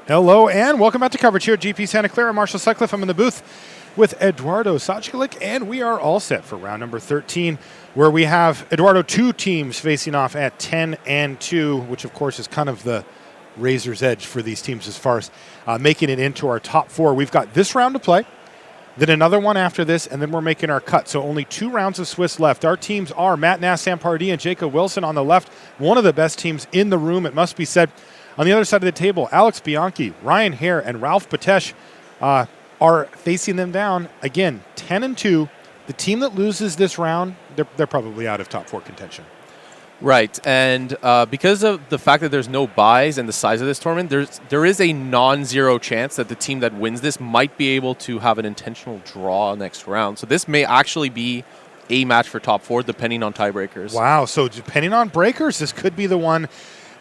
Hello and welcome back to coverage here at GP Santa Clara. Marshall Sutcliffe. I'm in the booth with Eduardo Sachalik, and we are all set for round number 13, where we have, Eduardo, two teams facing off at 10 and 2, which of course is kind of the razor's edge for these teams as far as making it into our top four. We've got this round to play, then another one after this, and then we're making our cut. So only 2 rounds of Swiss left. Our teams are Matt Nass-Pardee and Jacob Wilson on the left, one of the best teams in the room, it must be said. On the other side of the table, Alex Bianchi, Ryan Hare, and Hare-Betesh are facing them down. Again, 10 and 2. The team that loses this round, they're probably out of top 4 contention. Right, and because of the fact that there's no buys and the size of this tournament, there is a non-zero chance that the team that wins this might be able to have an intentional draw next round. So this may actually be a match for top 4, depending on tiebreakers. Wow, so depending on breakers, this could be the one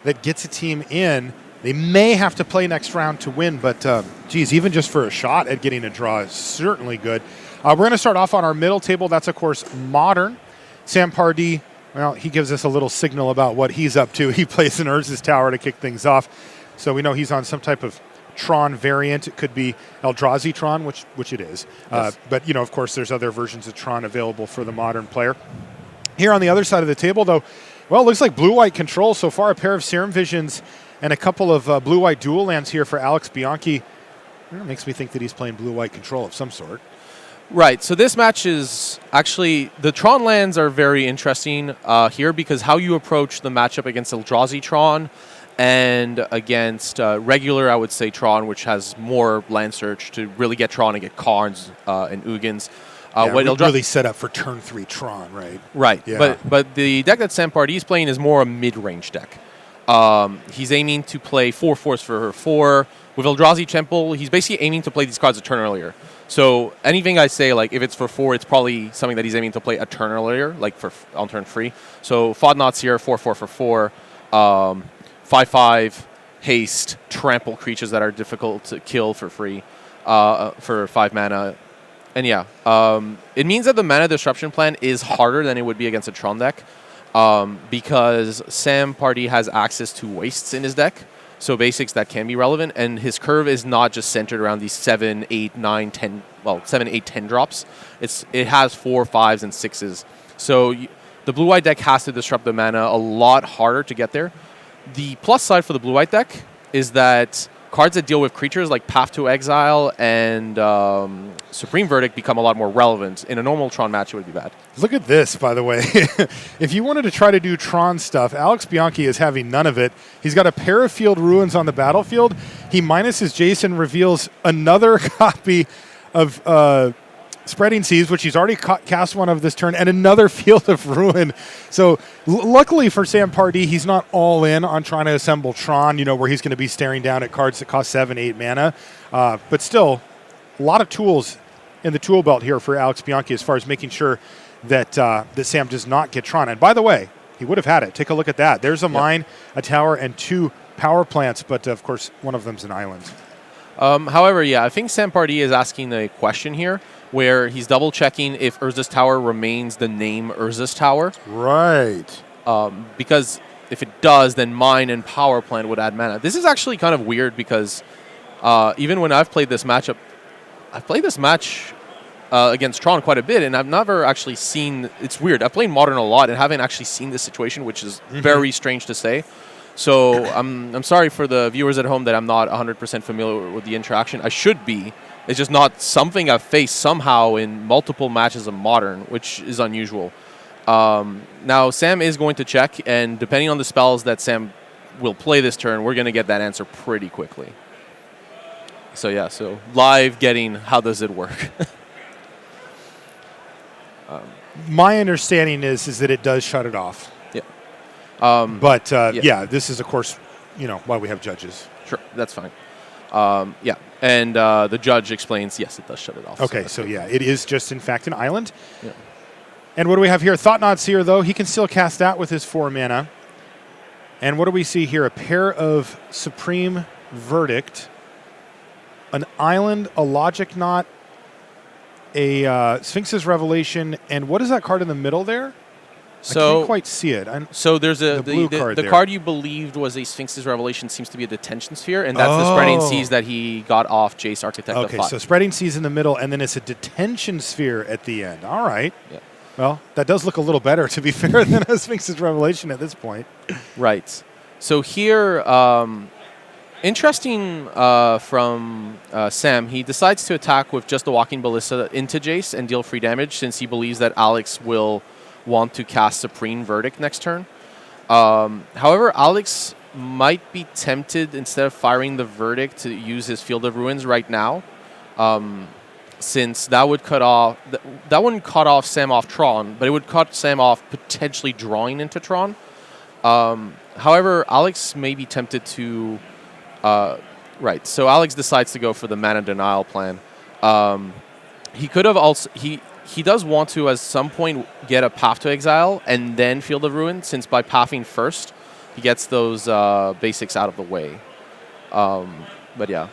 that gets a team in. They may have to play next round to win, but geez, even just for a shot at getting a draw is certainly good. We're going to start off on our middle table. That's, of course, Modern. Sam Pardee, well, he gives us a little signal about what he's up to. He plays in Urza's Tower to kick things off, so we know he's on some type of Tron variant. It could be Eldrazi Tron, which it is. Yes. But, you know, of course, there's other versions of Tron available for the Modern player. Here on the other side of the table, though, well, it looks like blue-white control so far. A pair of Serum Visions and a couple of blue-white dual lands here for Alex Bianchi. It makes me think that he's playing blue-white control of some sort. Right, so this match is actually, the Tron lands are very interesting here because how you approach the matchup against Eldrazi Tron and against regular, I would say, Tron, which has more land search to really get Tron and get Karns and Ugins. Really set up for turn 3 Tron, right? Right, yeah. but the deck that Sam Pardee is playing is more a mid-range deck. He's aiming to play 4/4s for her 4. With Eldrazi Temple, he's basically aiming to play these cards a turn earlier. So anything I say, like if it's for 4, it's probably something that he's aiming to play a turn earlier, like on turn 3. So Fodnauts here, 4/4 for 4, 5/5 haste, trample creatures that are difficult to kill for free, for 5 mana. And yeah, it means that the mana disruption plan is harder than it would be against a Tron deck because Sam Pardee has access to wastes in his deck, so basics that can be relevant, and his curve is not just centered around these 7, 8, 9, 10, well, 7, 8, 10 drops. It has 4, 5s, and 6s. So the blue-white deck has to disrupt the mana a lot harder to get there. The plus side for the blue-white deck is that cards that deal with creatures like Path to Exile and Supreme Verdict become a lot more relevant. In a normal Tron match, it would be bad. Look at this, by the way. If you wanted to try to do Tron stuff, Alex Bianchi is having none of it. He's got a pair of Field Ruins on the battlefield. He minuses Jason, reveals another copy of Spreading Seas, which he's already cast one of this turn, and another Field of Ruin. So luckily for Sam Pardee, he's not all in on trying to assemble Tron, you know, where he's going to be staring down at cards that cost 7, 8 mana. But still, a lot of tools in the tool belt here for Alex Bianchi as far as making sure that that Sam does not get Tron. And by the way, he would have had it. Take a look at that. There's a mine, a tower, and 2 power plants, but of course, one of them's an island. However, yeah, I think Sam Pardee is asking a question here where he's double-checking if Urza's Tower remains the name Urza's Tower. Right. Because if it does, then Mine and Power Plant would add mana. This is actually kind of weird because even when I've played this matchup, I've played this match against Tron quite a bit, and I've never actually seen... It's weird. I've played Modern a lot and haven't actually seen this situation, which is very strange to say. So I'm sorry for the viewers at home that I'm not 100% familiar with the interaction. I should be. It's just not something I've faced somehow in multiple matches of Modern, which is unusual. Now, Sam is going to check, and depending on the spells that Sam will play this turn, we're going to get that answer pretty quickly. So yeah, so live getting how does it work. My understanding is that it does shut it off. Yeah. Yeah, this is, of course, you know, why we have judges. Sure, that's fine. Yeah, and the judge explains, yes, it does shut it off. Okay, so yeah, it is just, in fact, an island. Yeah. And what do we have here? Thought-Knot's here, though. He can still cast that with his 4 mana. And what do we see here? A pair of Supreme Verdict, an island, a Logic Knot, a Sphinx's Revelation, and what is that card in the middle there? I can't quite see it. So there's the blue card the there. card you believed was a Sphinx's Revelation seems to be a Detention Sphere, and that's the Spreading Seas that he got off Jace Architect of Okay, Thought. so Spreading Seas in the middle, and then it's a Detention Sphere at the end. All right. Yeah. Well, that does look a little better, to be fair, than a Sphinx's Revelation at this point. Right. So here, interesting from Sam, he decides to attack with just the Walking Ballista into Jace and deal free damage since he believes that Alex will want to cast Supreme Verdict next turn. However, Alex might be tempted, instead of firing the Verdict, to use his Field of Ruins right now, since that would cut off... that wouldn't cut off Sam off Tron, but it would cut Sam off potentially drawing into Tron. However, Alex may be tempted to... right, so Alex decides to go for the Mana Denial plan. He could have also... He does want to, at some point, get a Path to Exile and then Field of Ruin, since by pathing first, he gets those basics out of the way. But yeah.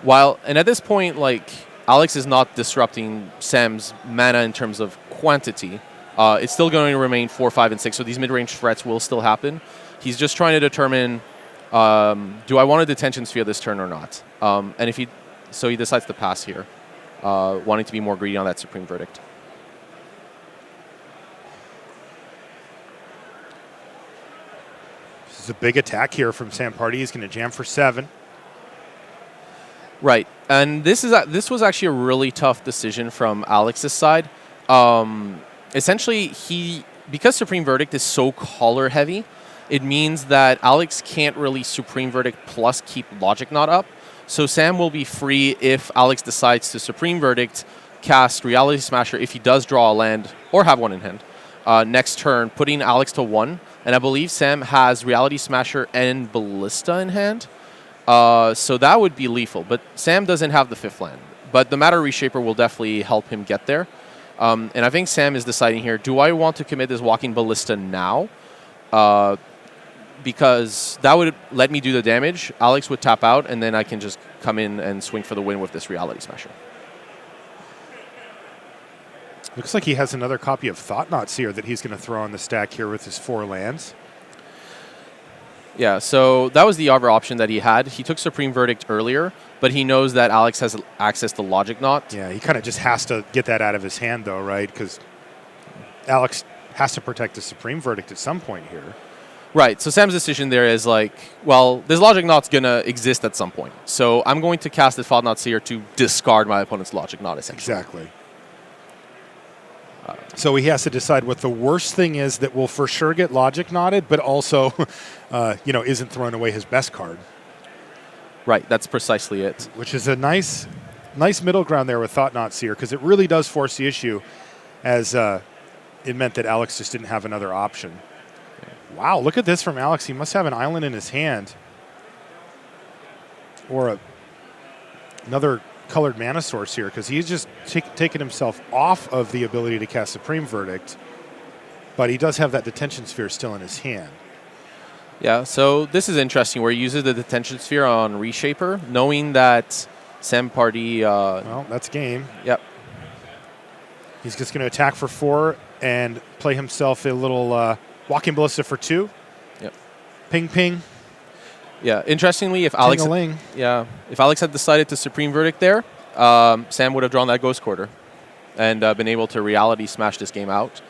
And at this point, like, Alex is not disrupting Sam's mana in terms of quantity. It's still going to remain 4, 5, and 6, so these mid-range threats will still happen. He's just trying to determine, do I want a Detention Sphere this turn or not? And so he decides to pass here, wanting to be more greedy on that Supreme Verdict. This is a big attack here from Nass-Pardee. He's going to jam for 7. Right, and this was actually a really tough decision from Alex's side. Essentially, because Supreme Verdict is so color heavy, it means that Alex can't really Supreme Verdict plus keep Logic Knot up. So Sam will be free if Alex decides to Supreme Verdict, cast Reality Smasher if he does draw a land or have one in hand next turn, putting Alex to 1. And I believe Sam has Reality Smasher and Ballista in hand. So that would be lethal. But Sam doesn't have the 5th land. But the Matter Reshaper will definitely help him get there. And I think Sam is deciding here, do I want to commit this Walking Ballista now? Because that would let me do the damage. Alex would tap out, and then I can just come in and swing for the win with this Reality Smasher. Looks like he has another copy of Thought-Knot Seer that he's going to throw on the stack here with his 4 lands. Yeah, so that was the other option that he had. He took Supreme Verdict earlier, but he knows that Alex has access to Logic Knot. Yeah, he kind of just has to get that out of his hand, though, right? Because Alex has to protect the Supreme Verdict at some point here. Right, so Sam's decision there is like, well, this Logic Knot's going to exist at some point. So I'm going to cast this Thought-Knot Seer to discard my opponent's Logic Knot, essentially. Exactly. So he has to decide what the worst thing is that will for sure get Logic Knotted, but also, isn't throwing away his best card. Right, that's precisely it. Which is a nice middle ground there with Thought-Knot Seer, because it really does force the issue, as it meant that Alex just didn't have another option. Wow, look at this from Alex. He must have an island in his hand. Or another colored mana source here, because he's just taken himself off of the ability to cast Supreme Verdict, but he does have that Detention Sphere still in his hand. Yeah, so this is interesting, where he uses the Detention Sphere on Reshaper, knowing that Nass-Pardee... well, that's game. Yep. He's just going to attack for 4 and play himself a little Walking Ballista for 2. Yep. Ping, ping. Yeah, interestingly, if Alex had decided to Supreme Verdict there, Sam would have drawn that Ghost Quarter and been able to Reality Smash this game out.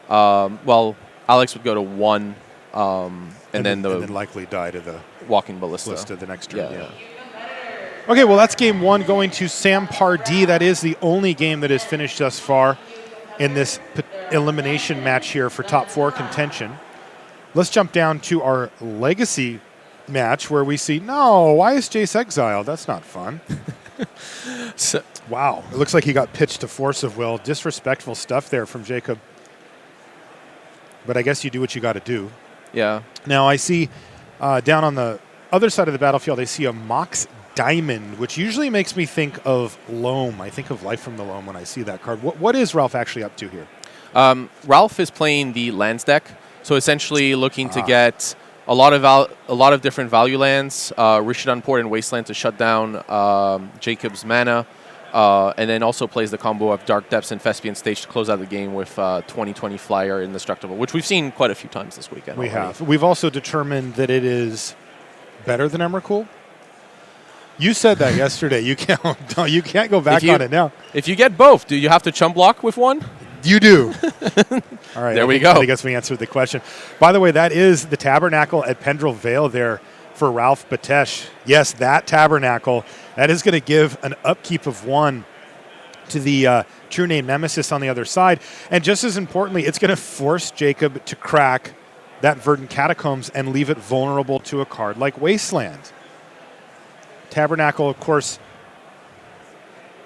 Mm-hmm. Well, Alex would go to 1, and then likely die to the Walking Ballista the next turn. Yeah. Okay, well, that's game 1 going to Nass-Pardee. That is the only game that is finished thus far in this elimination match here for top 4 contention. Let's jump down to our Legacy match where we see, why is Jace exiled? That's not fun. Wow. It looks like he got pitched to Force of Will. Disrespectful stuff there from Jacob. But I guess you do what you got to do. Yeah. Now I see down on the other side of the battlefield, I see a Mox Diamond, which usually makes me think of Loam. I think of Life from the Loam when I see that card. What is Ralph actually up to here? Ralph is playing the lands deck, so essentially looking to get a lot of different value lands, Rishadan Port and Wasteland to shut down Jacob's mana, And then also plays the combo of Dark Depths and Thespian Stage to close out the game with 20/20 Flyer Indestructible, which we've seen quite a few times this weekend. We have. We've also determined that it is better than Emrakul. You said that yesterday. You can't go back on it now. If you get both, do you have to chump block with one? You do. All right. There we go. I guess we answered the question. By the way, that is the Tabernacle at Pendrell Vale there for Hare-Bianchi-Betesh. Yes, that Tabernacle. That is going to give an upkeep of 1 to the True Name Nemesis on the other side. And just as importantly, it's going to force Jacob to crack that Verdant Catacombs and leave it vulnerable to a card like Wasteland. Tabernacle, of course,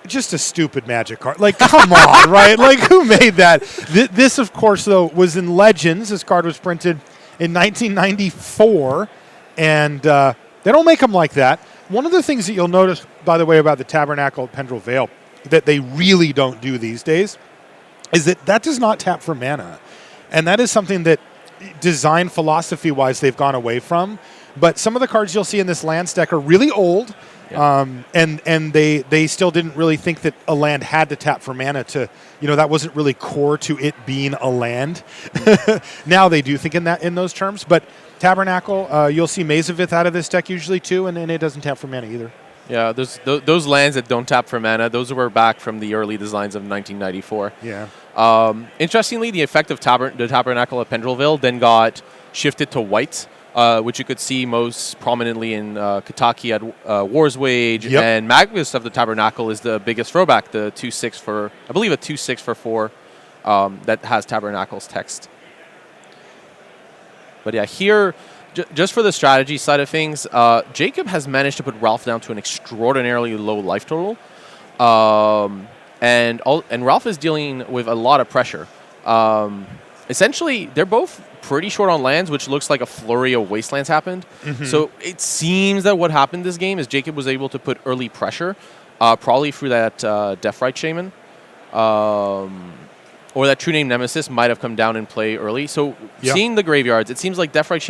just a stupid Magic card. Like, come on, right? Like, who made that? This, of course, though, was in Legends. This card was printed in 1994, and they don't make them like that. One of the things that you'll notice, by the way, about the Tabernacle at Pendrell Vale that they really don't do these days is that does not tap for mana. And that is something that design philosophy-wise they've gone away from. But some of the cards you'll see in this land stack are really old, and they still didn't really think that a land had to tap for mana to, that wasn't really core to it being a land. Now they do think in those terms. But Tabernacle, you'll see Mazavith out of this deck usually too, and it doesn't tap for mana either. Yeah, those lands that don't tap for mana, those were back from the early designs of 1994. Yeah. Interestingly, the effect of the Tabernacle at Pendrell Vale then got shifted to white, which you could see most prominently in Kataki at War's Wage. Yep. And Magus of the Tabernacle is the biggest throwback, the 2/6 for, I believe, a 2/6 for 4 that has Tabernacle's text. But yeah, here, just for the strategy side of things, Jacob has managed to put Ralph down to an extraordinarily low life total. And Ralph is dealing with a lot of pressure. Essentially, they're both pretty short on lands, which looks like a flurry of Wastelands happened. Mm-hmm. So it seems that what happened this game is Jacob was able to put early pressure, probably through that Deathrite Shaman. Or that True Name Nemesis might have come down and play early. So seeing the graveyards, it seems like Deathrite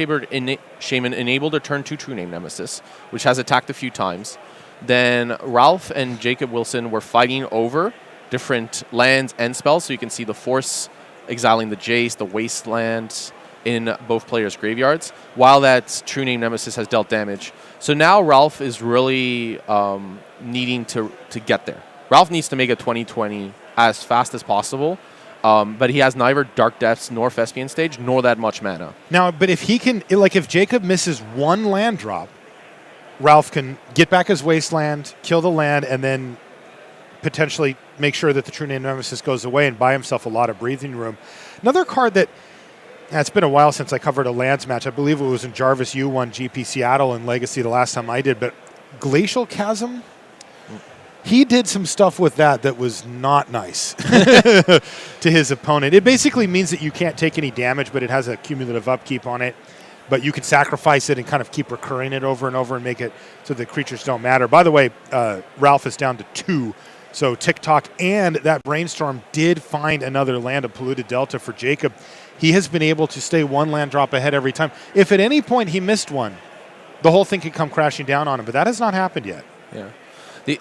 Shaman enabled a turn 2 True Name Nemesis, which has attacked a few times. Then Ralph and Jacob Wilson were fighting over different lands and spells. So you can see the Force exiling the Jace, the Wasteland in both players' graveyards, while that True Name Nemesis has dealt damage. So now Ralph is really needing to get there. Ralph needs to make a 20/20 as fast as possible. But he has neither Dark Depths nor Thespian Stage, nor that much mana. Now, but if he can, if Jacob misses one land drop, Ralph can get back his Wasteland, kill the land, and then potentially make sure that the True Name Nemesis goes away and buy himself a lot of breathing room. Another card that, it's been a while since I covered a lands match. I believe it was in Jarvis U won GP Seattle and Legacy the last time I did, but Glacial Chasm, he did some stuff with that was not nice to his opponent. It basically means that you can't take any damage, but it has a cumulative upkeep on it. But you can sacrifice it and kind of keep recurring it over and over and make it so the creatures don't matter. By the way, Ralph is down to 2. So TikTok and that Brainstorm did find another land of Polluted Delta for Jacob. He has been able to stay one land drop ahead every time. If at any point he missed one, the whole thing could come crashing down on him. But that has not happened yet. Yeah.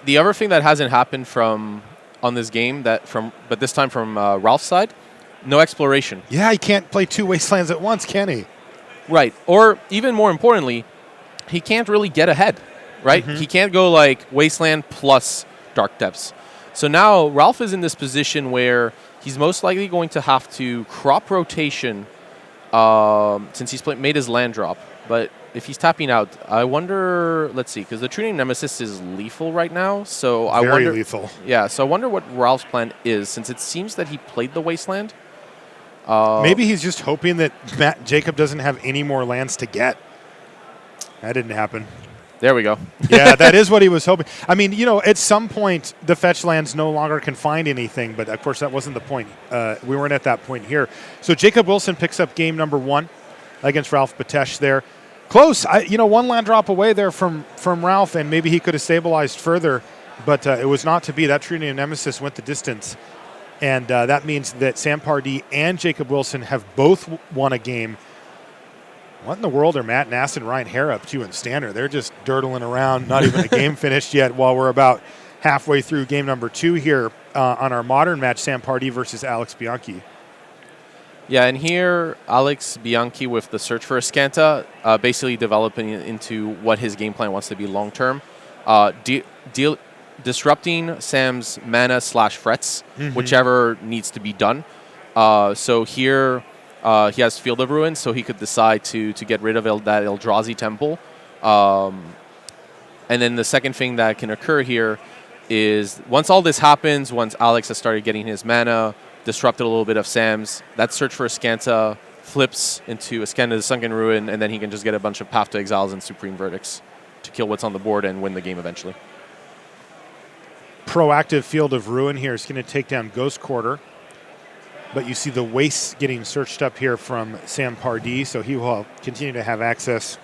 The other thing that hasn't happened on this game, but this time from Ralph's side, no exploration. Yeah, he can't play 2 Wastelands at once, can he? Right. Or even more importantly, he can't really get ahead, right? Mm-hmm. He can't go like Wasteland plus Dark Depths. So now Ralph is in this position where he's most likely going to have to crop rotation since he's made his land drop. But if he's tapping out, I wonder, let's see, because the True Name Nemesis is lethal right now. So I wonder. Very lethal. Yeah, so I wonder what Ralph's plan is, since it seems that he played the Wasteland. Maybe he's just hoping that Jacob doesn't have any more lands to get. That didn't happen. There we go. Yeah, that is what he was hoping. I mean, at some point, the fetch lands no longer can find anything, but of course that wasn't the point. We weren't at that point here. So Jacob Wilson picks up game number 1 against Hare-Bianchi-Betesh there. Close. One land drop away there from Ralph, and maybe he could have stabilized further, but it was not to be. That True Name Nemesis went the distance. And that means that Nass-Pardee and Jacob Wilson have both won a game. What in the world are Matt Nass and Ryan Hare up to in Standard? They're just dirtling around, not even a game finished yet, while we're about halfway through game number 2 here on our modern match, Nass-Pardee versus Hare-Bianchi. Yeah, and here Hare-Bianchi with the search for a Scanta, basically developing into what his game plan wants to be long term, disrupting Sam's mana / frets, whichever needs to be done. So here he has Field of Ruin, so he could decide to get rid of that Eldrazi temple. And then the second thing that can occur here is once all this happens, once Alex has started getting his mana, disrupted a little bit of Sam's, that search for a Scanta flips into a Scanta the Sunken Ruin, and then he can just get a bunch of Path to Exiles and Supreme Verdicts to kill what's on the board and win the game eventually. Proactive Field of Ruin here is going to take down Ghost Quarter. But you see the waste getting searched up here from Nass-Pardee, so he will continue to have access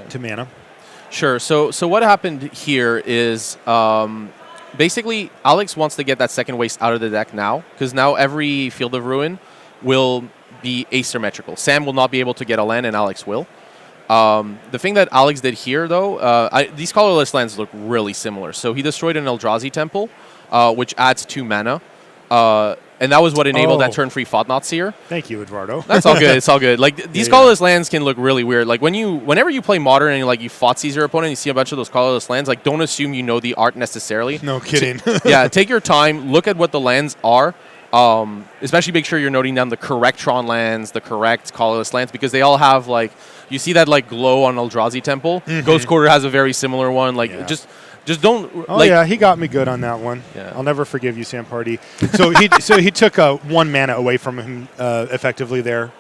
to mana. Sure. So what happened here is basically Alex wants to get that second waste out of the deck now, because now every Field of Ruin will be asymmetrical. Sam will not be able to get a land, and Alex will. The thing that Alex did here, though, these colorless lands look really similar. So he destroyed an Eldrazi temple, which adds 2 mana. And that was what enabled that turn-free Thought-Knot Seer. Thank you, Eduardo. That's all good. It's all good. Like these colorless lands can look really weird. Like whenever you play Modern and like you Thoughtseize your opponent, and you see a bunch of those colorless lands. Like don't assume you know the art necessarily. No kidding. Yeah, take your time. Look at what the lands are. Especially make sure you're noting down the correct Tron lands, the correct colorless lands, because they all have like you see that like glow on Eldrazi Temple. Ghost Quarter has a very similar one. Like just don't. Oh yeah, he got me good on that one. Yeah. I'll never forgive you, Nass-Pardee. So he took 1 mana away from him effectively there.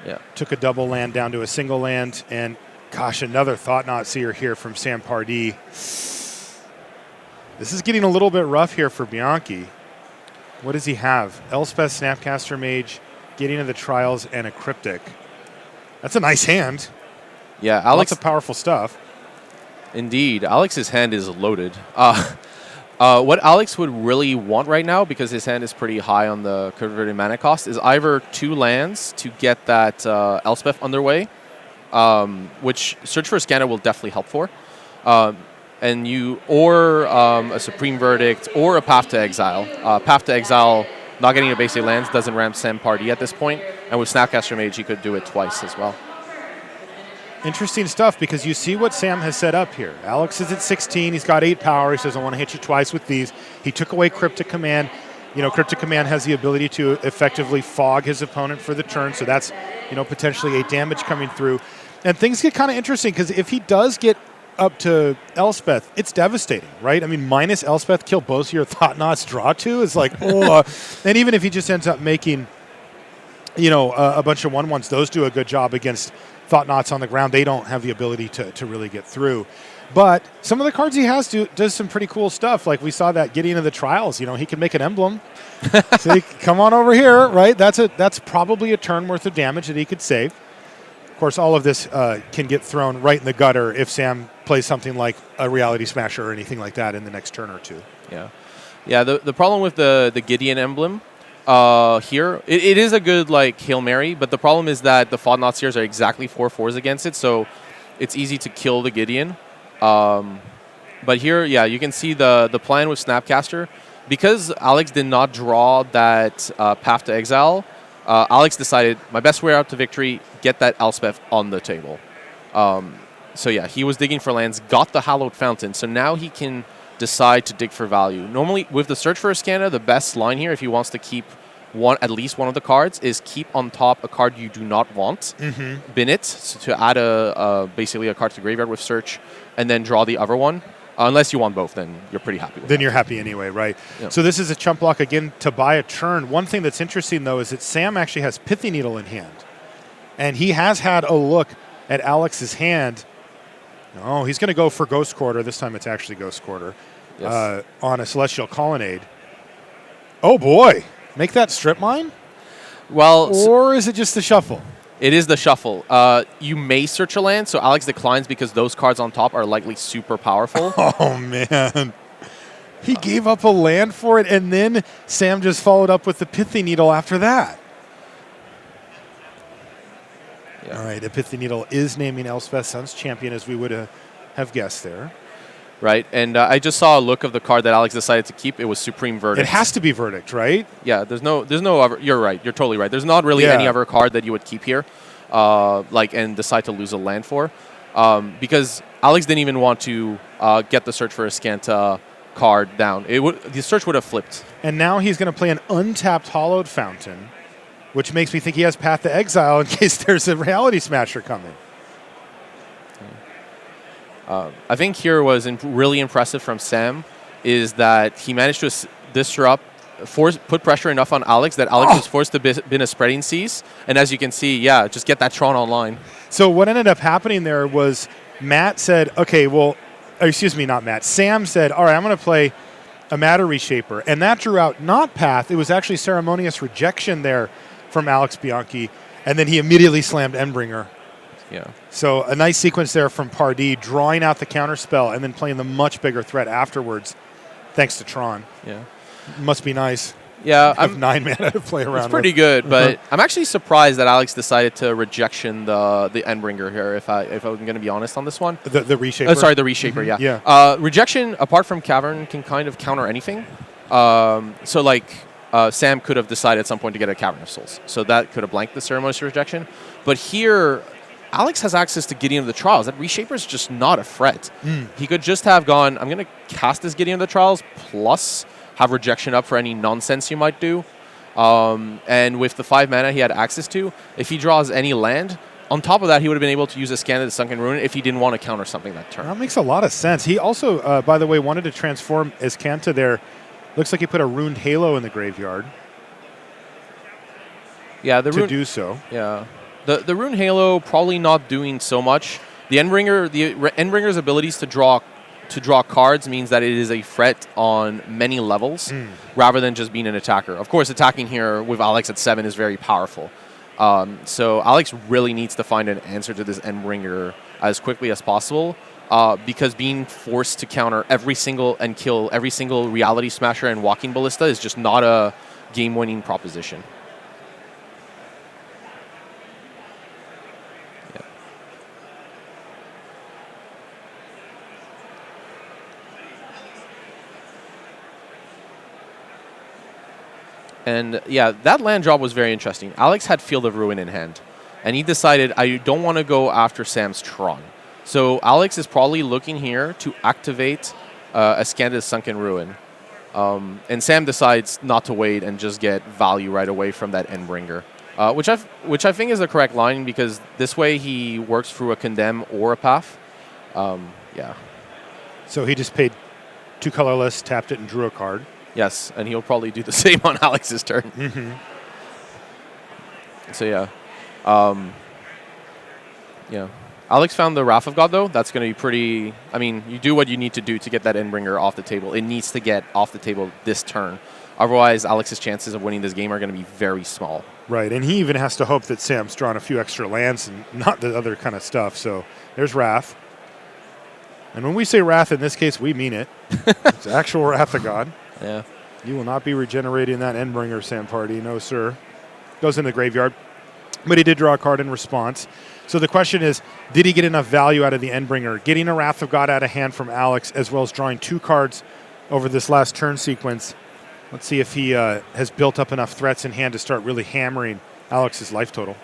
Yeah. Took a double land down to a single land, and gosh, another Thought-Knot Seer here from Nass-Pardee. This is getting a little bit rough here for Bianchi. What does he have? Elspeth, Snapcaster Mage, Getting to the Trials, and a Cryptic. That's a nice hand. Yeah, Alex. Lots of powerful stuff. Indeed. Alex's hand is loaded. What Alex would really want right now, because his hand is pretty high on the converted mana cost, is either 2 lands to get that Elspeth underway, which Search for a Scanta will definitely help for, or a Supreme Verdict, or a Path to Exile. Path to Exile, not getting a basic lands, doesn't ramp Nass-Pardee at this point, and with Snapcaster Mage, he could do it twice as well. Interesting stuff, because you see what Sam has set up here. Alex is at 16. He's got 8 power. He says, I want to hit you twice with these. He took away Cryptic Command. You know, Cryptic Command has the ability to effectively fog his opponent for the turn, so that's, potentially 8 damage coming through. And things get kind of interesting, because if he does get up to Elspeth, it's devastating, right? I mean, minus Elspeth, kill both of your Thought-Knots, draw 2 is like, oh. And even if he just ends up making, a bunch of 1/1s, those do a good job against Thought-Knots on the ground. They don't have the ability to really get through. But some of the cards he has does some pretty cool stuff. Like we saw that Getting into the Trials. He can make an emblem. So come on over here, right? That's probably a turn worth of damage that he could save. Of course, all of this can get thrown right in the gutter if Sam plays something like a Reality Smasher or anything like that in the next turn or 2. Yeah. The problem with the Gideon emblem here, it is a good Hail Mary, but the problem is that the Thought-Knot Seers are exactly 4/4s against it, so it's easy to kill the Gideon. But here, you can see the plan with Snapcaster. Because Alex did not draw that Path to Exile, Alex decided, my best way out to victory, get that Elspeth on the table. He was digging for lands, got the Hallowed Fountain, so now he can decide to dig for value. Normally, with the Search for a Scanta, the best line here, if he wants to keep at least one of the cards, is keep on top a card you do not want, bin it, so to add basically a card to the graveyard with Search, and then draw the other one. Unless you want both, then you're pretty happy with Then that. You're happy anyway, right? Yeah. So this is a chump block again to buy a turn. One thing that's interesting, though, is that Sam actually has Pithy Needle in hand. And he has had a look at Alex's hand. Oh, he's going to go for Ghost Quarter. This time it's actually Ghost Quarter. Yes. On a Celestial Colonnade. Oh, boy. Make that Strip Mine? Well, or is it just the shuffle? It is the shuffle. You may search a land, so Alex declines because those cards on top are likely super powerful. Oh, man. He gave up a land for it, and then Sam just followed up with the Pithy Needle after that. Yeah. All right, the Pithy Needle is naming Elspeth Sun's champion, as we would have guessed there. Right, and I just saw a look of the card that Alex decided to keep. It was Supreme Verdict. It has to be Verdict, right? Yeah, there's no other. You're right. You're totally right. There's not really any other card that you would keep here, and decide to lose a land for, because Alex didn't even want to get the Search for Azcanta card down. The Search would have flipped. And now he's going to play an untapped Hollowed Fountain, which makes me think he has Path to Exile in case there's a Reality Smasher coming. I think here was really impressive from Sam is that he managed to disrupt, put pressure enough on Alex that Alex was forced to bin a Spreading Seas. And as you can see, just get that Tron online. So what ended up happening there was Matt said, okay, well, excuse me, not Matt. Sam said, all right, I'm going to play a Matter Reshaper. And that drew out not Path. It was actually Ceremonious Rejection there from Alex Bianchi. And then he immediately slammed Endbringer. Yeah. So a nice sequence there from Pardee, drawing out the counterspell and then playing the much bigger threat afterwards, thanks to Tron. Yeah. Must be nice. Yeah. I have 9 mana to play around It's pretty with. good, but I'm actually surprised that Alex decided to rejection the Endbringer here, if I'm going to be honest on this one. The Reshaper? Sorry, the Reshaper, yeah. Rejection, apart from Cavern, can kind of counter anything. Sam could have decided at some point to get a Cavern of Souls. So that could have blanked the Ceremonious Rejection. But here, Alex has access to Gideon of the Trials. That Reshaper is just not a threat. He could just have gone, I'm going to cast this Gideon of the Trials, plus have Rejection up for any nonsense you might do. And with the 5 mana he had access to, if he draws any land, on top of that, he would have been able to use a Scan of the Sunken Ruin if he didn't want to counter something that turn. That makes a lot of sense. He also, by the way, wanted to transform Azcanta there. Looks like he put a Runed Halo in the graveyard. Yeah, to do so. Yeah. The Rune Halo probably not doing so much. The Endbringer's abilities to draw cards means that it is a threat on many levels rather than just being an attacker. Of course, attacking here with Alex at 7 is very powerful. So Alex really needs to find an answer to this Endbringer as quickly as possible because being forced to counter every single and kill every single Reality Smasher and Walking Ballista is just not a game-winning proposition. And that land drop was very interesting. Alex had Field of Ruin in hand, and he decided, I don't want to go after Sam's Tron. So Alex is probably looking here to activate Azcanta's Sunken Ruin. And Sam decides not to wait and just get value right away from that Endbringer, which I think is the correct line because this way he works through a Condemn or a Path. So he just paid 2 colorless, tapped it, and drew a card. Yes, and he'll probably do the same on Alex's turn. So Alex found the Wrath of God, though. That's going to be pretty... I mean, you do what you need to do to get that Endbringer off the table. It needs to get off the table this turn. Otherwise, Alex's chances of winning this game are going to be very small. Right, and he even has to hope that Sam's drawn a few extra lands and not the other kind of stuff. So there's Wrath. And when we say Wrath in this case, we mean it. It's actual Wrath of God. Yeah. You will not be regenerating that Endbringer, Sam Pardee. No, sir. Goes in the graveyard. But he did draw a card in response. So the question is, did he get enough value out of the Endbringer? Getting a Wrath of God out of hand from Alex, as well as drawing 2 cards over this last turn sequence. Let's see if he has built up enough threats in hand to start really hammering Alex's life total.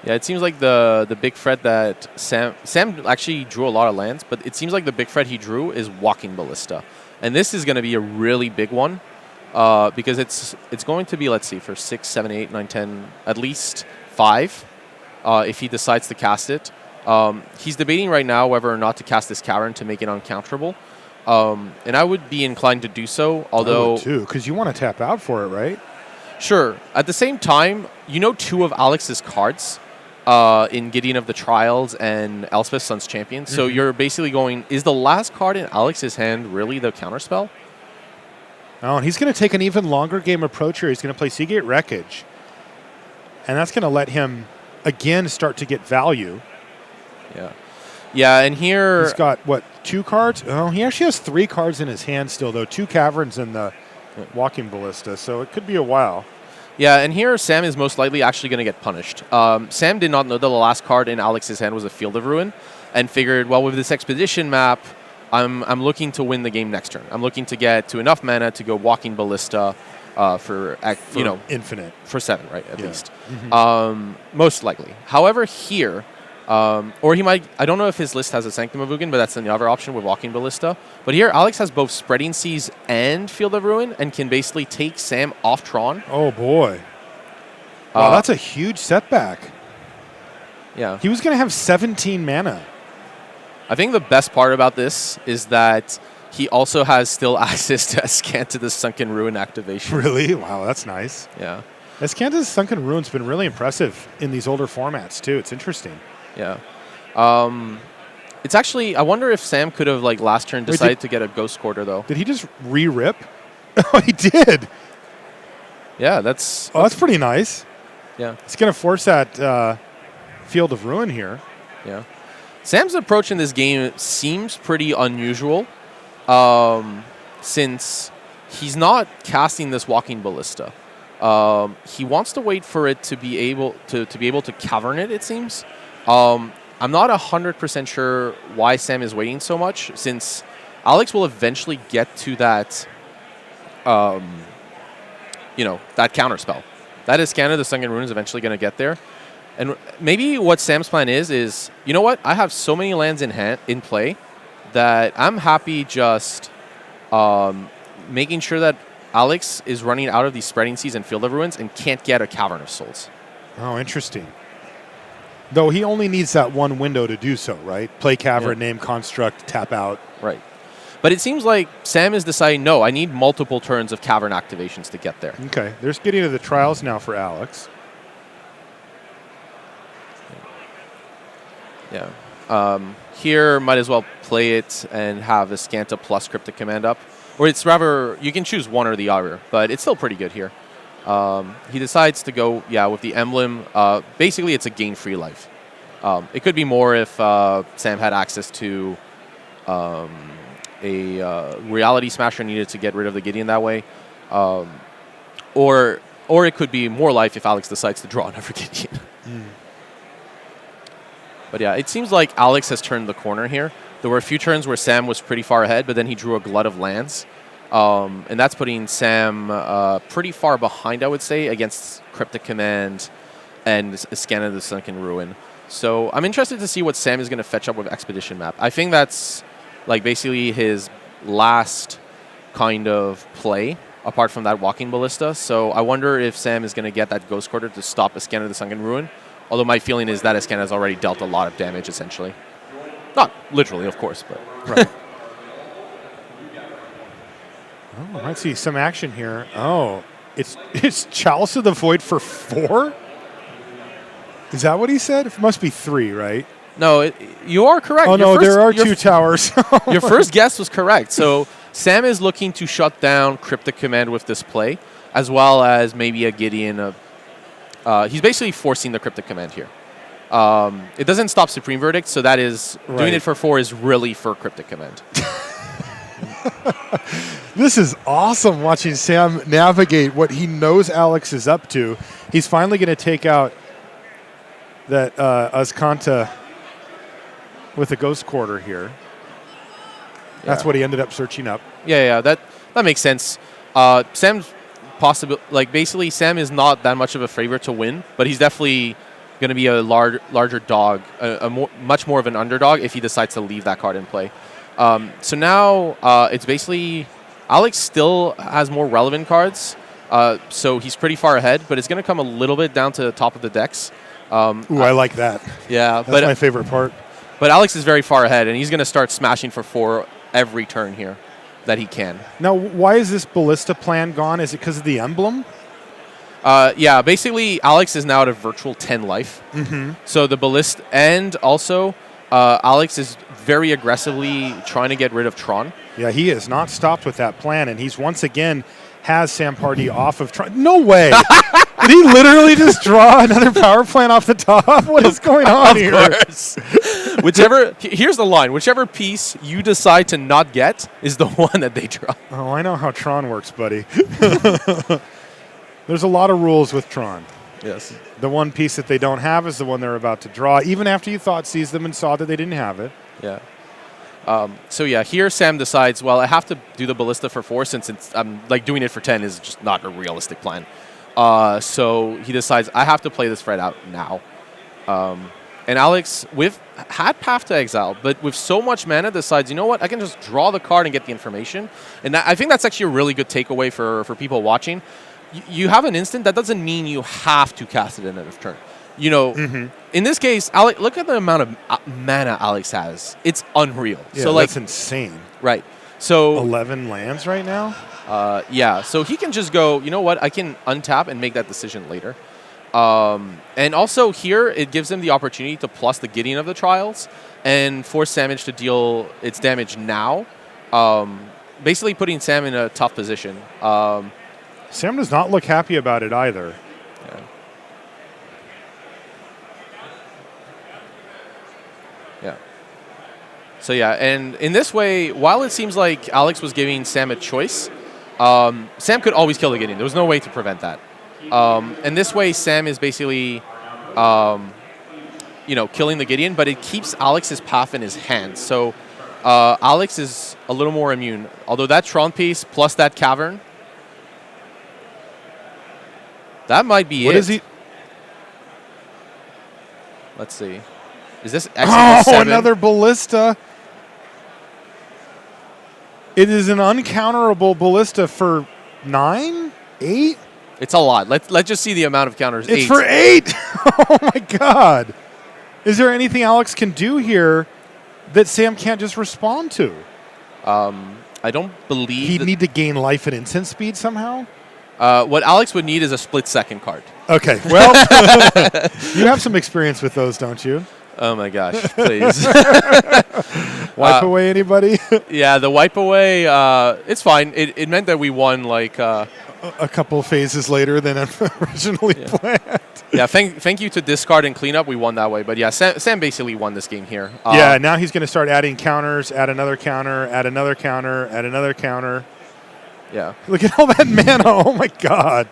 Yeah, it seems like the big threat that Sam actually drew a lot of lands, but it seems like the big threat he drew is Walking Ballista. And this is going to be a really big one because it's going to be, let's see, for 6, 7, 8, 9, 10, at least 5 if he decides to cast it. He's debating right now whether or not to cast this Cavern to make it uncounterable. And I would be inclined to do so, although... I would too, because you want to tap out for it, right? Sure. At the same time, 2 of Alex's cards in Gideon of the Trials and Elspeth Sun's Champion. So you're basically going, is the last card in Alex's hand really the counterspell? Oh, and he's going to take an even longer game approach here. He's going to play Seagate Wreckage. And that's going to let him, again, start to get value. Yeah. Yeah, and here... He's got, 2 cards? Oh, he actually has 3 cards in his hand still, though. 2 Caverns and the Walking Ballista, so it could be a while. Yeah, and here Sam is most likely actually going to get punished. Sam did not know that the last card in Alex's hand was a Field of Ruin. and figured, well, with this expedition map, I'm looking to win the game next turn. I'm looking to get to enough mana to go Walking Ballista for infinite. For 7, right, at least. Mm-hmm. Most likely. However, here, or he might, I don't know if his list has a Sanctum of Ugin, but that's the other option with Walking Ballista. But here, Alex has both Spreading Seas and Field of Ruin and can basically take Sam off Tron. Oh, boy. Wow, that's a huge setback. Yeah. He was going to have 17 mana. I think the best part about this is that he also has still access to Ascanta's Sunken Ruin activation. Really? Wow, that's nice. Yeah. Ascanta's Sunken Ruin's been really impressive in these older formats, too. It's interesting. Yeah. It's actually, I wonder if Sam could have, like, last turn decided to get a Ghost Quarter, though. Did he just re-rip? Oh, he did. Yeah, that's pretty nice. Yeah. It's going to force that Field of Ruin here. Yeah. Sam's approach in this game seems pretty unusual, since he's not casting this Walking Ballista. He wants to wait for it to be able to cavern it. It seems. I'm not 100% sure why Sam is waiting so much, since Alex will eventually get to that, that counterspell. That is Canada, the Sunken Rune is eventually going to get there. And maybe what Sam's plan is, you know what? I have so many lands in play that I'm happy just making sure that Alex is running out of these Spreading Seas and Field of Ruins and can't get a Cavern of Souls. Oh, interesting. Though he only needs that one window to do so, right? Play Cavern, name Construct, tap out. Right. But it seems like Sam is deciding, no, I need multiple turns of Cavern activations to get there. Okay. There's getting to the trials now for Alex. Yeah. Here, might as well play it and have Ascanta plus Cryptic Command up. Or it's rather, you can choose one or the other, but it's still pretty good here. He decides to go, with the Emblem. Basically, it's a gain free life. It could be more if Sam had access to a Reality Smasher, needed to get rid of the Gideon that way. Or it could be more life if Alex decides to draw another Gideon. But yeah, it seems like Alex has turned the corner here. There were a few turns where Sam was pretty far ahead, but then he drew a glut of lands. And that's putting Sam pretty far behind, I would say, against Cryptic Command and Ascanta the Sunken Ruin. So I'm interested to see what Sam is going to fetch up with Expedition Map. I think that's like basically his last kind of play, apart from that Walking Ballista. So I wonder if Sam is going to get that Ghost Quarter to stop Ascanta the Sunken Ruin. Although my feeling is that Ascanta has already dealt a lot of damage, essentially. Not literally, of course, but... Right. Oh, I might see some action here. Oh, it's Chalice of the Void for 4? Is that what he said? It must be 3, right? No, you are correct. Oh, no, there are 2 towers. Your first guess was correct. So Sam is looking to shut down Cryptic Command with this play, as well as maybe a Gideon. He's basically forcing the Cryptic Command here. It doesn't stop Supreme Verdict, so that is... Right. Doing it for 4 is really for Cryptic Command. This is awesome, watching Sam navigate what he knows Alex is up to. He's finally going to take out that Ascanta with a Ghost Quarter here. That's what he ended up searching up. Yeah, that makes sense. Sam's basically Sam is not that much of a favorite to win, but he's definitely going to be a larger dog, much more of an underdog if he decides to leave that card in play. So now it's basically Alex still has more relevant cards, so he's pretty far ahead, but it's going to come a little bit down to the top of the decks. Ooh, I like that. Yeah, that's my favorite part. But Alex is very far ahead, and he's going to start smashing for 4 every turn here that he can. Now, why is this Ballista plan gone? Is it because of the emblem? Yeah, basically Alex is now at a virtual 10 life. Mm-hmm. So the Ballista, and also Alex is very aggressively trying to get rid of Tron. Yeah, he has not stopped with that plan, and he's once again has Nass-Pardee off of Tron. No way! Did he literally just draw another power plant off the top? What is going on here? Of course. Here's the line. Whichever piece you decide to not get is the one that they draw. Oh, I know how Tron works, buddy. There's a lot of rules with Tron. Yes. The one piece that they don't have is the one they're about to draw, even after you thought seized them and saw that they didn't have it. Yeah. So yeah, here Sam decides, well, I have to do the ballista for 4 since I'm like doing it for 10 is just not a realistic plan. So he decides I have to play this threat out now. And Alex had Path to Exile, but with so much mana decides, you know what, I can just draw the card and get the information. And I think that's actually a really good takeaway for people watching. You have an instant, that doesn't mean you have to cast it in end of turn. You know, in this case, Alex, look at the amount of mana Alex has. It's unreal. Yeah, so that's insane. Right. So 11 lands right now? Yeah, so he can just go, you know what, I can untap and make that decision later. And also here, it gives him the opportunity to plus the Gideon of the Trials and force Samage to deal its damage now, basically putting Sam in a tough position. Sam does not look happy about it either. Yeah. Yeah. So yeah, and in this way, while it seems like Alex was giving Sam a choice, Sam could always kill the Gideon. There was no way to prevent that. And this way, Sam is basically, killing the Gideon, but it keeps Alex's path in his hands. So Alex is a little more immune. Although that Tron piece plus that Cavern, that might be What it. is he? Let's see. Is this Exodus 7? Another Ballista. It is an uncounterable Ballista for 9? 8? It's a lot. Let's just see the amount of counters. It's 8. for 8! Oh my god. Is there anything Alex can do here that Sam can't just respond to? I don't believe... He'd need to gain life and instant speed somehow? What Alex would need is a split-second card. Okay, well, you have some experience with those, don't you? Oh my gosh, please. Wipe away anybody? Yeah, the wipe away, it's fine. It meant that we won like... a couple phases later than originally planned. Yeah, thank you to discard and cleanup, we won that way. But yeah, Sam basically won this game here. Yeah, now he's going to start adding counters, add another counter, add another counter, add another counter. Yeah. Look at all that mana. Oh my god.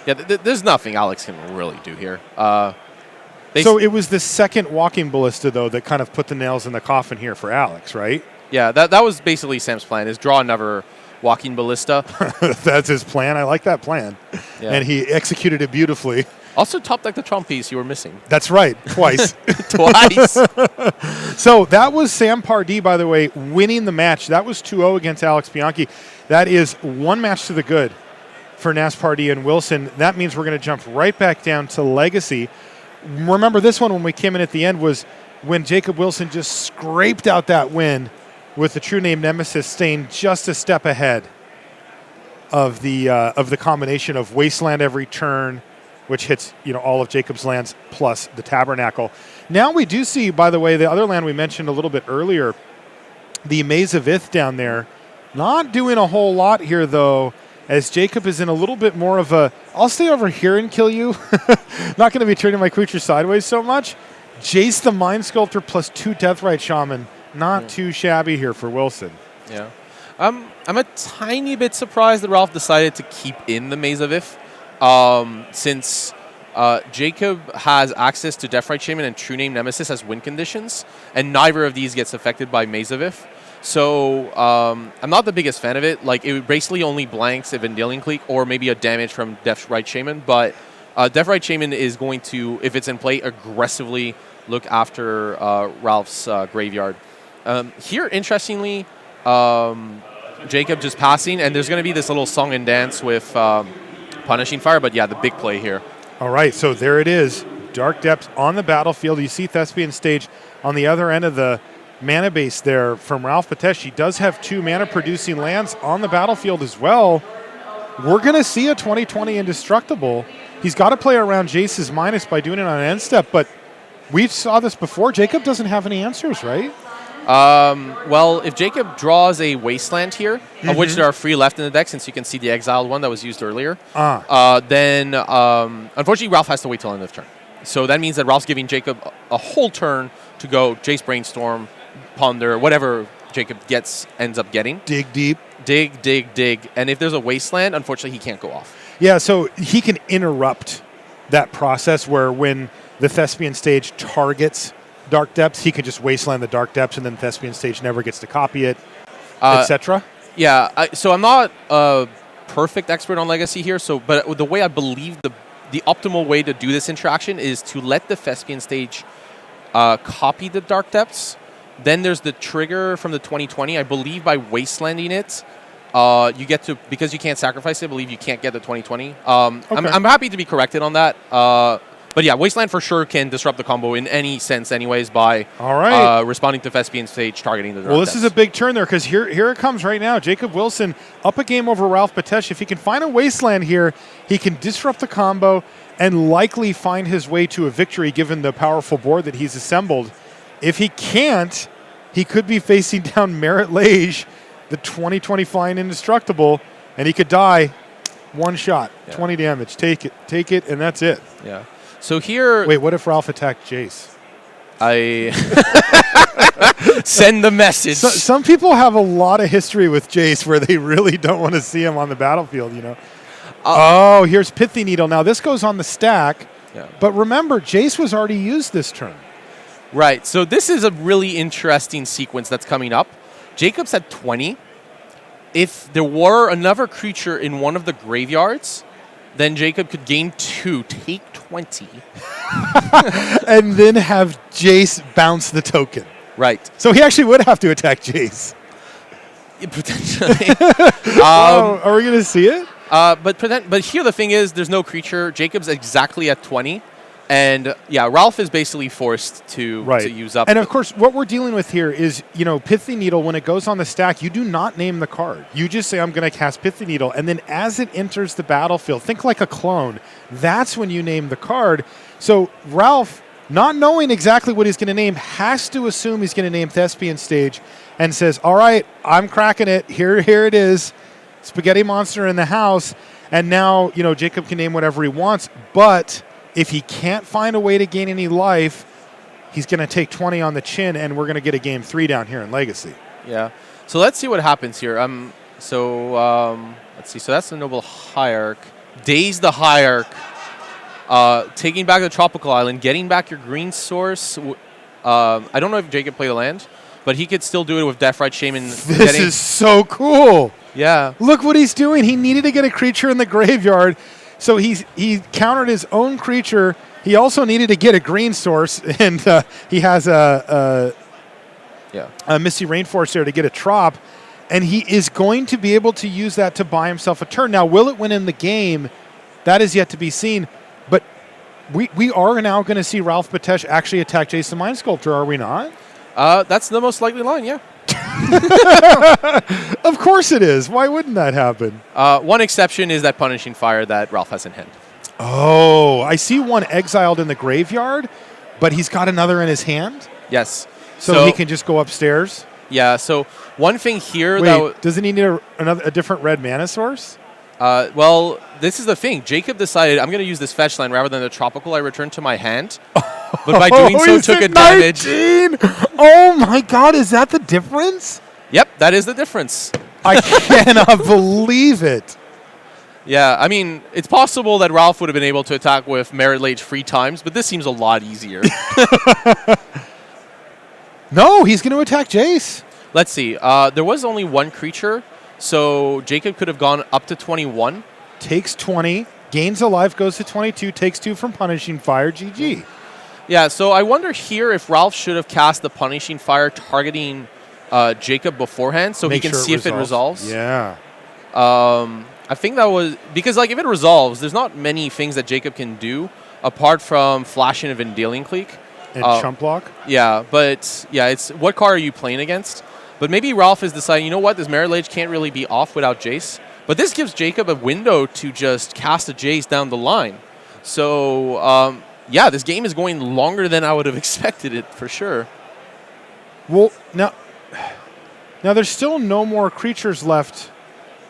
Yeah, there's nothing Alex can really do here. So it was the second walking ballista, though, that kind of put the nails in the coffin here for Alex, right? Yeah, that was basically Sam's plan, is draw another walking ballista. That's his plan. I like that plan. Yeah. And he executed it beautifully. Also top deck the Trump piece you were missing. That's right. Twice. Twice. So that was Nass-Pardee, by the way, winning the match. That was 2-0 against Alex Bianchi. That is one match to the good for Nass-Pardee and Wilson. That means we're going to jump right back down to Legacy. Remember, this one, when we came in at the end, was when Jacob Wilson just scraped out that win with the True Name Nemesis staying just a step ahead of the combination of Wasteland every turn, which hits all of Jacob's lands plus the Tabernacle. Now we do see, by the way, the other land we mentioned a little bit earlier, the Maze of Ith down there. Not doing a whole lot here, though, as Jacob is in a little bit more of a, I'll stay over here and kill you. Not going to be turning my creature sideways so much. Jace the Mind Sculptor plus 2 Deathrite Shaman. Not too shabby here for Wilson. Yeah. I'm a tiny bit surprised that Ralph decided to keep in the Maze of Ith, since Jacob has access to Deathrite Shaman and True Name Nemesis as win conditions, and neither of these gets affected by Maze of Ith. So I'm not the biggest fan of it. Like, it basically only blanks if Vendilion Clique or maybe a damage from Deathrite Shaman, but Deathrite Shaman is going to, if it's in play, aggressively look after Ralph's graveyard. Here, interestingly, Jacob just passing, and there's going to be this little song and dance with Punishing Fire, but yeah, the big play here. All right, so there it is. Dark Depths on the battlefield. You see Thespian Stage on the other end of the mana base there from Hare-Bianchi-Betesh. He does have 2 mana-producing lands on the battlefield as well. We're going to see a 2020 Indestructible. He's got to play around Jace's minus by doing it on an end step, but we saw this before. Jacob doesn't have any answers, right? Well, if Jacob draws a Wasteland here, of which there are 3 left in the deck, since you can see the exiled one that was used earlier, then unfortunately Ralph has to wait till end of turn. So that means that Ralph's giving Jacob a whole turn to go Jace Brainstorm, Ponder, whatever Jacob ends up getting. Dig deep. Dig. And if there's a Wasteland, unfortunately he can't go off. Yeah, so he can interrupt that process where when the Thespian Stage targets Dark Depths, he can just Wasteland the Dark Depths, and then Thespian Stage never gets to copy it, etc.? Yeah, so I'm not a perfect expert on Legacy here, but the way I believe the optimal way to do this interaction is to let the Thespian Stage copy the Dark Depths. Then there's the trigger from the 2020. I believe by Wastelanding it, you get to, because you can't sacrifice it, I believe you can't get the 2020. Okay. I'm happy to be corrected on that. But yeah, Wasteland for sure can disrupt the combo in any sense anyways by responding to Thespian Stage targeting the Dark Well, this Depths. is a big turn there because here it comes right now. Jacob Wilson up a game over Hare-Bianchi-Betesh. If he can find a Wasteland here, he can disrupt the combo and likely find his way to a victory given the powerful board that he's assembled. If he can't, he could be facing down Merit Lage, the 2020 Flying Indestructible, and he could die one shot, 20 damage. Take it, and that's it. Yeah. So here... Wait, what if Ralph attacked Jace? I send the message. Some people have a lot of history with Jace where they really don't want to see him on the battlefield, you know. Here's Pithy Needle. Now, this goes on the stack, but remember, Jace was already used this turn. Right, so this is a really interesting sequence that's coming up. Jacob's at 20. If there were another creature in one of the graveyards, then Jacob could gain 2, take 20. And then have Jace bounce the token. Right. So he actually would have to attack Jace. Potentially. Are we going to see it? But here the thing is, there's no creature. Jacob's exactly at 20. And yeah, Ralph is basically forced to use up. And of course, what we're dealing with here is, Pithy Needle, when it goes on the stack, you do not name the card. You just say, I'm going to cast Pithy Needle. And then as it enters the battlefield, think like a clone. That's when you name the card. So Ralph, not knowing exactly what he's going to name, has to assume he's going to name Thespian Stage and says, all right, I'm cracking it. Here it is. Spaghetti Monster in the house. And now, Jacob can name whatever he wants. But if he can't find a way to gain any life, he's going to take 20 on the chin, and we're going to get a game 3 down here in Legacy. Yeah. So let's see what happens here. Let's see. So that's the Noble Hierarch. Daze the Hierarch. Taking back the Tropical Island, getting back your green source. I don't know if Jacob played a land, but he could still do it with Deathrite Shaman. This is so cool. Yeah. Look what he's doing. He needed to get a creature in the graveyard. So he countered his own creature. He also needed to get a green source, and he has a Misty Rainforest there to get a trop, and he is going to be able to use that to buy himself a turn. Now, will it win in the game? That is yet to be seen, but we are now going to see Hare-Bianchi-Betesh actually attack Jason Mind Sculptor, are we not? That's the most likely line, yeah. Of course it is. Why wouldn't that happen? One exception is that Punishing Fire that Ralph has in hand. Oh, I see one exiled in the graveyard, but he's got another in his hand? Yes. So he can just go upstairs? Yeah, so one thing here... Wait, doesn't he need a different red mana source? Well, this is the thing. Jacob decided, I'm going to use this fetch line rather than the Tropical I returned to my hand. But by doing so, took advantage. 19? Oh my God, is that the difference? Yep, that is the difference. I cannot believe it. Yeah, I mean, it's possible that Ralph would have been able to attack with Merit Lage 3 times, but this seems a lot easier. No, he's going to attack Jace. Let's see. There was only one creature, so Jacob could have gone up to 21. Takes 20, gains a life, goes to 22, takes 2 from Punishing Fire, GG. Yeah, so I wonder here if Ralph should have cast the Punishing Fire targeting Jacob beforehand so he can see if it resolves. Yeah. I think that was... Because, if it resolves, there's not many things that Jacob can do apart from flashing a Vendilion Clique. And chump block? Yeah, but, it's... What card are you playing against? But maybe Ralph is deciding, you know what, this Merit Lage can't really be off without Jace. But this gives Jacob a window to just cast a Jace down the line. So, this game is going longer than I would have expected it, for sure. Well, now there's still no more creatures left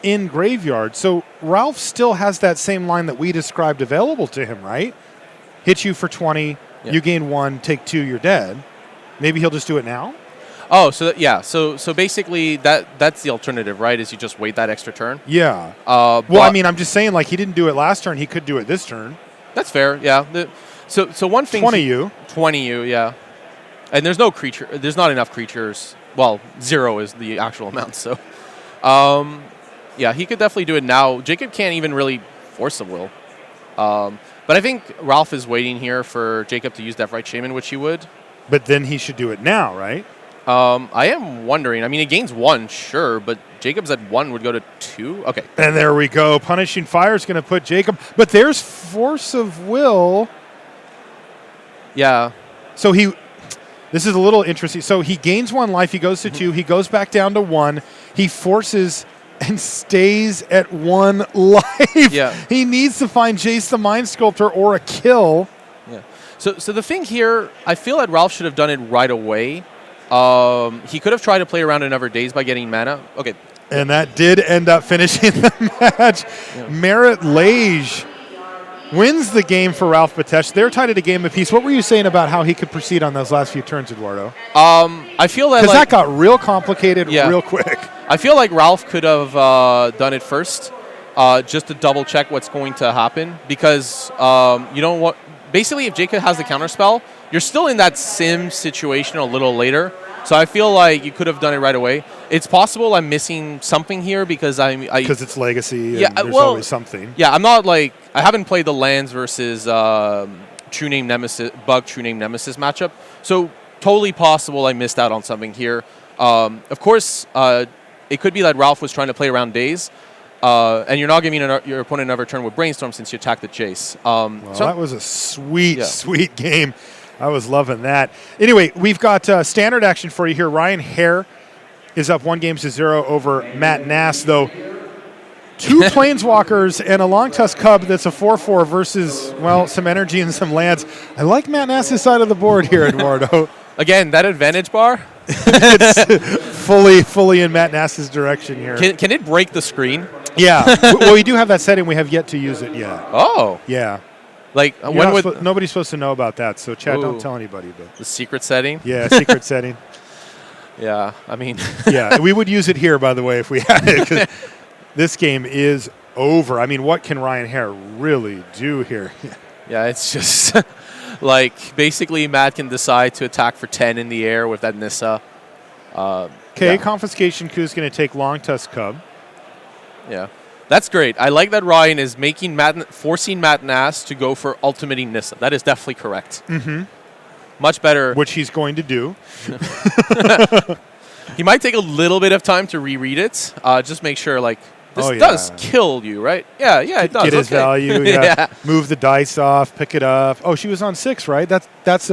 in graveyard. So Ralph still has that same line that we described available to him, right? Hit you for 20, you gain 1, take 2, you're dead. Maybe he'll just do it now? Oh, so basically that's the alternative, right? Is you just wait that extra turn? Yeah. Well, I mean, I'm just saying, he didn't do it last turn. He could do it this turn. That's fair. Yeah. So one thing. 20U. 20U. Yeah. And there's no creature. There's not enough creatures. Well, 0 is the actual amount. So, yeah, he could definitely do it now. Jacob can't even really force a will. But I think Ralph is waiting here for Jacob to use Deathrite Shaman, which he would. But then he should do it now, right? I am wondering. I mean, it gains 1, sure, but Jacob's at 1 would go to 2. Okay. And there we go. Punishing Fire is going to put Jacob. But there's Force of Will. Yeah. So this is a little interesting. So he gains 1 life. He goes to 2. He goes back down to 1. He forces and stays at 1 life. Yeah. He needs to find Jace the Mind Sculptor or a kill. Yeah. So the thing here, I feel that Ralph should have done it right away. He could have tried to play around another days by getting mana. Okay. And that did end up finishing the match. Yeah. Merit Lage wins the game for Ralph Betesh. They're tied at a game apiece. What were you saying about how he could proceed on those last few turns, Eduardo? I feel that because that got real complicated real quick. I feel like Ralph could have done it first, just to double check what's going to happen. Because you don't want. Basically, if Jacob has the counterspell, you're still in that sim situation a little later. So I feel like you could have done it right away. It's possible I'm missing something here because because it's Legacy and there's always something. Yeah, I'm not like... I haven't played the lands versus True Name Nemesis, Bug True Name Nemesis matchup. So totally possible I missed out on something here. Of course, it could be that Ralph was trying to play around days. And you're not giving your opponent another turn with Brainstorm since you attacked the Jace. So that was a sweet game. I was loving that. Anyway, we've got standard action for you here. Ryan Hare is up 1-0 over Matt Nass, though. 2 Planeswalkers and a Long Tusk Cub that's a 4/4 versus, well, some energy and some lands. I like Matt Nass's side of the board here, Eduardo. Again, that advantage bar? It's fully in Matt Nass's direction here. Can it break the screen? Yeah. Well, we do have that setting. We have yet to use it yet. Oh. Yeah. Like when would nobody's supposed to know about that, so Chad, don't tell anybody. But the secret setting? Yeah, secret setting. Yeah, I mean. Yeah, we would use it here, by the way, if we had it, because this game is over. I mean, what can Ryan Hare really do here? Yeah, it's just like basically Matt can decide to attack for 10 in the air with that Nissa. Okay, Confiscation Coup is going to take Long Tusk Cub. Yeah. That's great. I like that Ryan is forcing Matt Nass to go for ultimating Nissa. That is definitely correct. Mm-hmm. Much better. Which he's going to do. He might take a little bit of time to reread it. Just make sure, like, this does kill you, right? Yeah, it does. Get his value, yeah. Move the dice off, pick it up. Oh, she was on 6, right? That's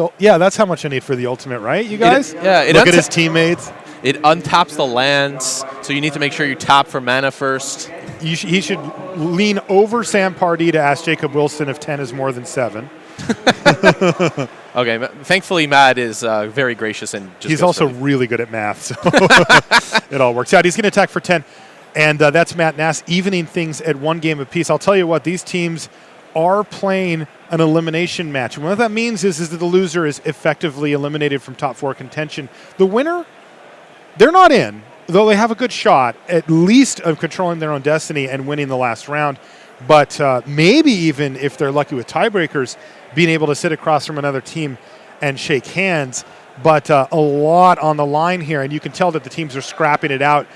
how much I need for the ultimate, right, you guys? Look at his teammates. It untaps the lands, so you need to make sure you tap for mana first. He should lean over Nass-Pardee to ask Jacob Wilson if 10 is more than 7. Okay, thankfully Matt is very gracious and just he's also really good at math, so it all works out. He's going to attack for 10, and that's Matt Nass evening things at 1 game apiece. I'll tell you what, these teams are playing an elimination match. And what that means is that the loser is effectively eliminated from top 4 contention. The winner, they're not in, though they have a good shot, at least of controlling their own destiny and winning the last round. But maybe even if they're lucky with tiebreakers, being able to sit across from another team and shake hands. But a lot on the line here, and you can tell that the teams are scrapping it out.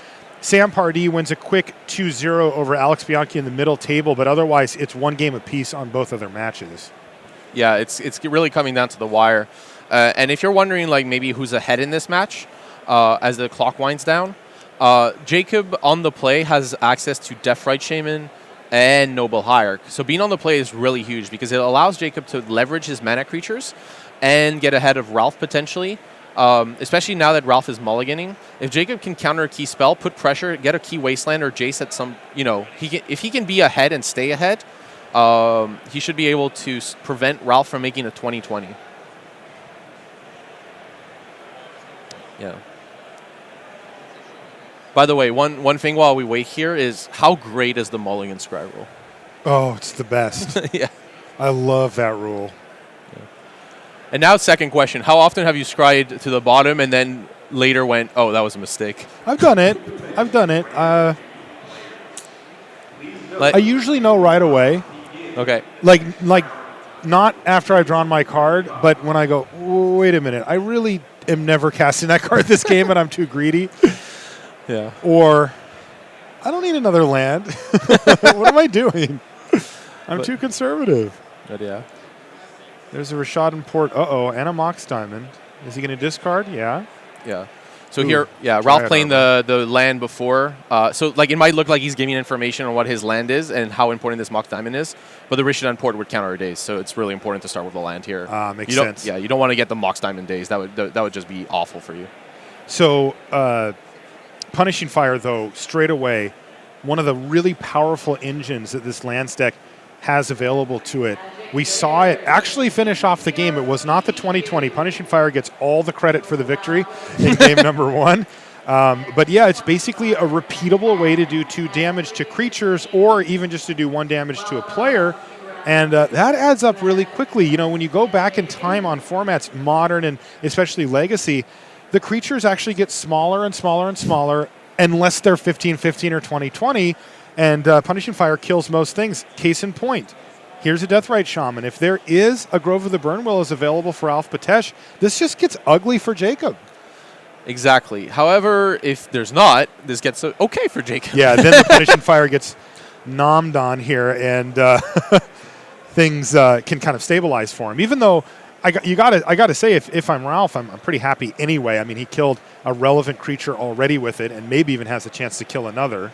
Nass-Pardee wins a quick 2-0 over Alex Bianchi in the middle table, but otherwise it's 1 game apiece on both of their matches. Yeah, it's really coming down to the wire. And if you're wondering, like, maybe who's ahead in this match as the clock winds down, Jacob on the play has access to Deathrite Shaman and Noble Hierarch. So being on the play is really huge because it allows Jacob to leverage his mana creatures and get ahead of Ralph potentially, especially now that Ralph is mulliganing. If Jacob can counter a key spell, put pressure, get a key Wasteland or Jace at some, if he can be ahead and stay ahead, he should be able to prevent Ralph from making a 20-20. Yeah. By the way, one thing while we wait here is how great is the mulligan scry rule? Oh, it's the best. Yeah. I love that rule. Yeah. And now, second question. How often have you scried to the bottom and then later went, oh, that was a mistake? I've done it. I usually know right away. Okay. Like not after I've drawn my card, but when I go, wait a minute, I really am never casting that card this game and I'm too greedy. Yeah. Or I don't need another land. What am I doing? I'm too conservative. But yeah. There's a Rashad and Port. Uh-oh, and a Mox Diamond. Is he going to discard? Yeah. Yeah. So here, Ralph playing the land before. So like it might look like he's giving information on what his land is and how important this Mox Diamond is, but the Rashad and Port would counter a daze, so it's really important to start with the land here. Makes sense. Yeah, you don't want to get the Mox Diamond daze. That would just be awful for you. So Punishing Fire, though, straight away, one of the really powerful engines that this lands deck has available to it. We saw it actually finish off the game. It was not the 2020. Punishing Fire gets all the credit for the victory in game number 1. But yeah, it's basically a repeatable way to do 2 damage to creatures or even just to do 1 damage to a player. And that adds up really quickly. You know, when you go back in time on formats, Modern and especially Legacy, the creatures actually get smaller and smaller and smaller unless they're 15-15 or 20-20. And Punishing Fire kills most things. Case in point. Here's a Deathrite Shaman. If there is a Grove of the Burnwillows available for Betesh, this just gets ugly for Jacob. Exactly. However, if there's not, this gets okay for Jacob. Yeah, then the Punishing Fire gets nommed on here, and things can kind of stabilize for him. Even though I got to say, if I'm Ralph, I'm pretty happy anyway. I mean, he killed a relevant creature already with it, and maybe even has a chance to kill another.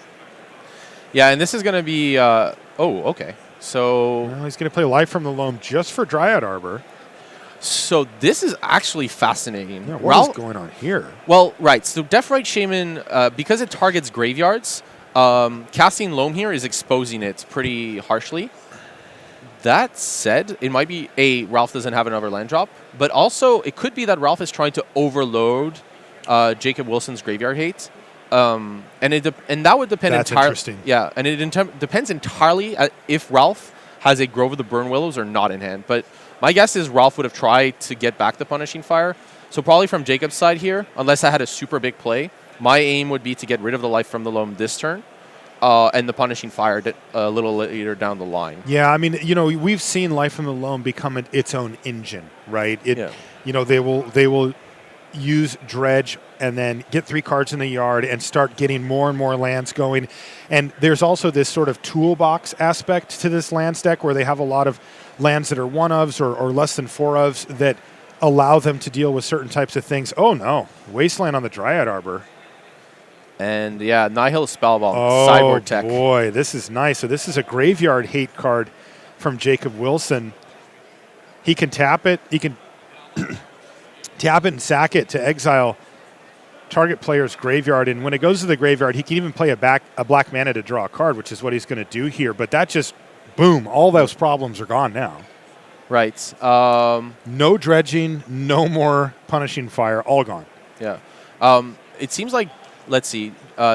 Yeah, and this is going to be. Okay. So well, he's going to play Life from the Loam just for Dryad Arbor. So this is actually fascinating. Yeah, what is going on here? Well, right. So Deathrite Shaman, because it targets graveyards, casting Loam here is exposing it pretty harshly. That said, it might be Ralph doesn't have another land drop, but also it could be that Ralph is trying to overload Jacob Wilson's graveyard hate. And that would depend That's entirely. Interesting. Yeah, and it depends entirely if Ralph has a Grove of the Burnwillows or not in hand. But my guess is Ralph would have tried to get back the Punishing Fire. So probably from Jacob's side here, unless I had a super big play, my aim would be to get rid of the Life from the Loam this turn, and the Punishing Fire a little later down the line. Yeah, I mean, you know, we've seen Life from the Loam become its own engine, right? You know, they will use Dredge and then get 3 cards in the yard and start getting more and more lands going. And there's also this sort of toolbox aspect to this lands deck where they have a lot of lands that are 1-ofs or less than 4-ofs that allow them to deal with certain types of things. Oh, no. Wasteland on the Dryad Arbor. And, yeah, Nihil Spellbound, Oh, Cyborg Tech. boy. This is nice. So this is a graveyard hate card from Jacob Wilson. He can tap it. He can tap it and sack it to exile target player's graveyard. And when it goes to the graveyard, he can even play a black mana to draw a card, which is what he's going to do here. But that just, boom, all those problems are gone now. Right. No dredging, no more Punishing Fire, all gone. Yeah. It seems like, let's see,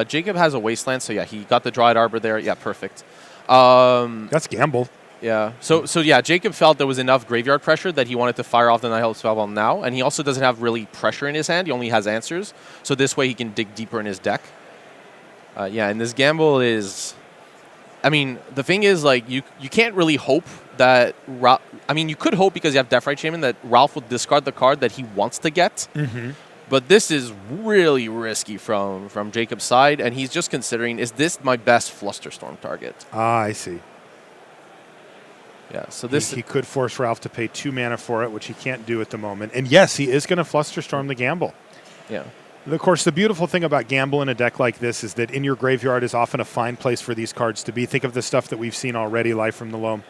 Jacob has a Wasteland, so yeah, he got the Dryad Arbor there. Yeah, perfect. That's gamble. Yeah. So yeah, Jacob felt there was enough graveyard pressure that he wanted to fire off the Nihil Spellbound now, and he also doesn't have really pressure in his hand. He only has answers, so this way he can dig deeper in his deck. Yeah, and this gamble is... I mean, the thing is, like, you can't really hope that... I mean, you could hope because you have Deathrite Shaman that Ralph will discard the card that he wants to get. Mm-hmm. But this is really risky from Jacob's side, and he's just considering, is this my best Flusterstorm target? Ah, I see. Yeah, so this... He could force Ralph to pay 2 mana for it, which he can't do at the moment. And yes, he is going to Flusterstorm the gamble. Yeah. Of course, the beautiful thing about gamble in a deck like this is that in your graveyard is often a fine place for these cards to be. Think of the stuff that we've seen already, Life from the Loam,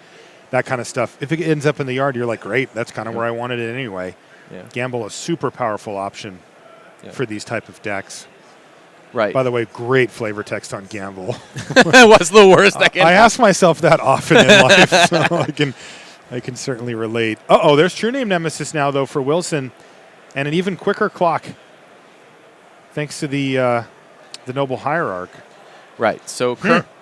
that kind of stuff. If it ends up in the yard, you're like, great, that's kind of where I wanted it anyway. Yeah. Gamble, a super powerful option for these type of decks. Right. By the way, great flavor text on gamble. What's the worst that can I ask myself that often in life, so I can certainly relate. Uh-oh, there's True Name Nemesis now, though, for Wilson, and an even quicker clock, thanks to the Noble Hierarch. Right. So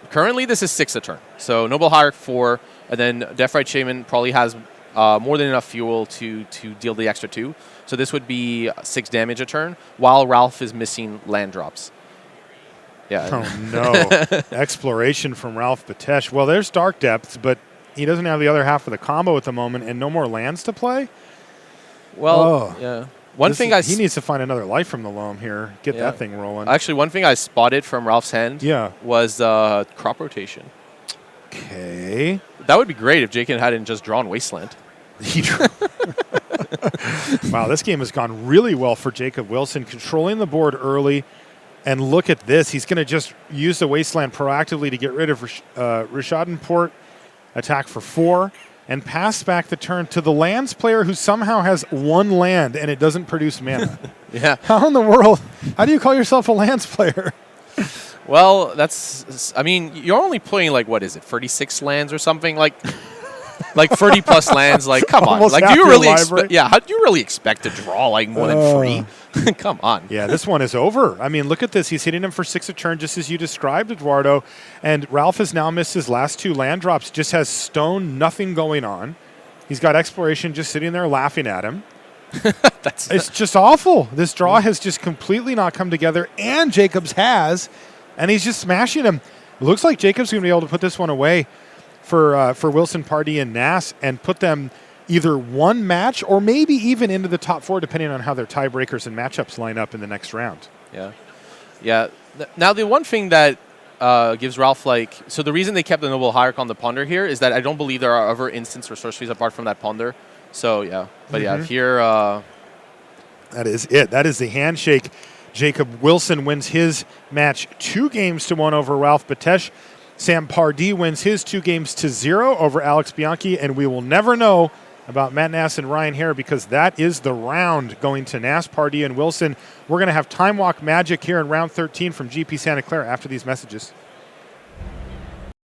currently this is 6 a turn. So Noble Hierarch 4, and then Deathrite Shaman probably has more than enough fuel to deal the extra 2. So this would be 6 damage a turn, while Ralph is missing land drops. Yeah. Oh, no. Exploration from Betesh. Well, there's Dark Depths, but He doesn't have the other half of the combo at the moment, and no more lands to play. Well, yeah. He needs to find another life from the loam here. Get that thing rolling. Actually, one thing I spotted from Ralph's hand was crop rotation. Okay. That would be great if Jacob hadn't just drawn Wasteland. Wow, this game has gone really well for Jacob Wilson, controlling the board early. And look at this. He's going to just use the Wasteland proactively to get rid of Rishadenport, attack for 4, and pass back the turn to the lands player who somehow has 1 land and it doesn't produce mana. Yeah. How in the world? How do you call yourself a lands player? Well, I mean, you're only playing, like, what is it, 36 lands or something? Like 30 plus lands. Like, come on. Almost Like, half do you your really library. how do you really expect to draw, like, more than 3? Come on. Yeah, this one is over. I mean, look at this. He's hitting him for 6 a turn, just as you described, Eduardo. And Ralph has now missed his last 2 land drops, just has stone, nothing going on. He's got exploration just sitting there laughing at him. It's just awful. This draw has just completely not come together, and Jacobs has, and he's just smashing him. It looks like Jacobs going to be able to put this one away for Wilson, Pardee, and Nass, and put them either one match or maybe even into the top 4, depending on how their tiebreakers and matchups line up in the next round. Yeah. Yeah. Now, the one thing that gives Ralph, so the reason they kept the Noble Hierarch on the Ponder here is that I don't believe there are other instants or sorceries apart from that Ponder. So, yeah. But, here... that is it. That is the handshake. Jacob Wilson wins his match 2-1 over Ralph Betesh. Sam Pardee wins his 2-0 over Alex Bianchi, and we will never know about Matt Nass and Ryan Hare because that is the round going to Nass, Pardee, and Wilson. We're going to have Time Walk Magic here in round 13 from GP Santa Clara after these messages.